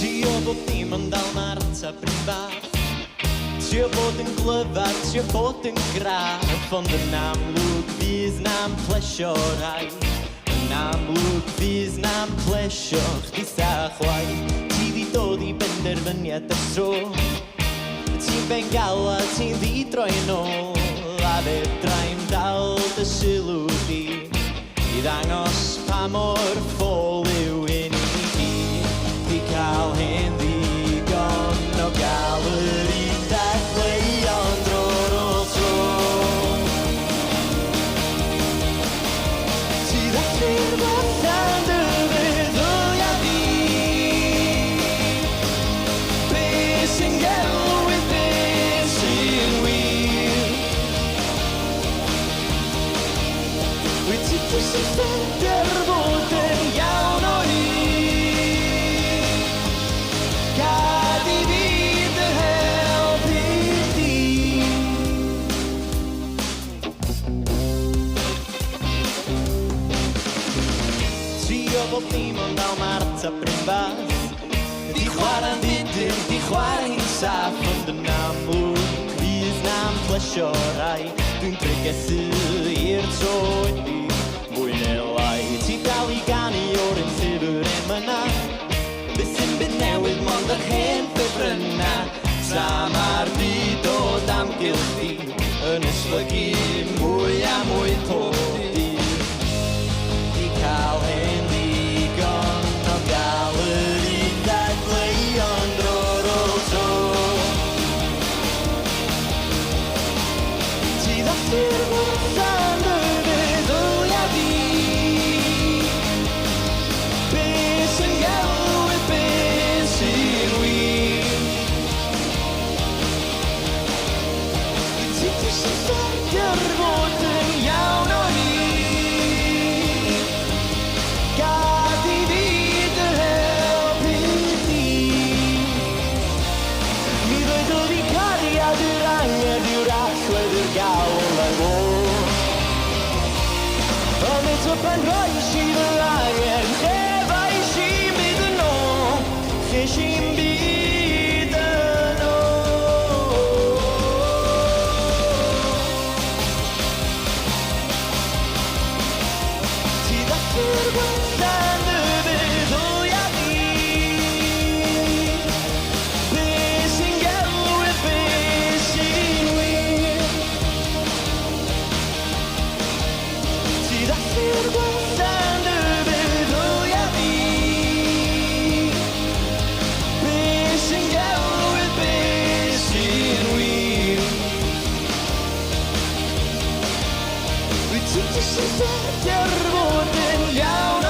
Trio bod dim ond dal ma'r ateb rhywun fath. Trio bod yn glyfar, trio bod yn graff, ond yn amlwg fydd na'n plesio rai. Yn amlwg fydd na'n plesio chdi sa chwaith. Ti di dod i benderfyniad ers tro. Ti'n Bengala, ti'n ddidroi yn ôl. A fedrai'm dal dy sylw di i ddangos pa mor ffôl yw un i di cael hen ddigon o galer i ddechreuon dro ar ôl tro. Ti ddechrau'r fathan dy feddwl di be sy'n gelwydd be sy'n wir. Wyt ti pwysig ffender fod yn iawn o hyd. Gad i fi dy helpu di. Trio bob dim ond dal ma'r ateb rhywun fath. Di chwarae'n ddydyn, di chwarae'n saff, ond yn amlwg fydd na'n plesio rai. Dwi'n pregethu i'r tro ydi mwy neu lai. Ti dal i ganu o'r un llyfr emyna. Beth sy'n byd newydd mond yr hen ffefrynna. Tra ma'r byd o damgylch di yn esblygu mwy a mwy pob dydd. Di cael hen ddigon o galer i ddadleuon dro ar ôl tro. Ti ddechrau'r fathan dy feddwl di be sy'n gelwydd be sy'n wir. Ti pwysig ffender fod yn iawn o hyd. Gad i fi dy helpu di. Mi ddwedodd i cariad yr angen yw'r allwedd i'r gael ar ôl. Ond eto pan roes i fy angen chefais i'n byd yn ôl. Ches i'n byd yn ôl. Ti ddechrau'r fathan dy feddwl di be sy'n gelwydd be sy'n wir. Ti ddechrau'r fathan dy feddwl di be sy'n gelwydd be sy'n wir. Wyt ti pwysig ffender fod yn iawn o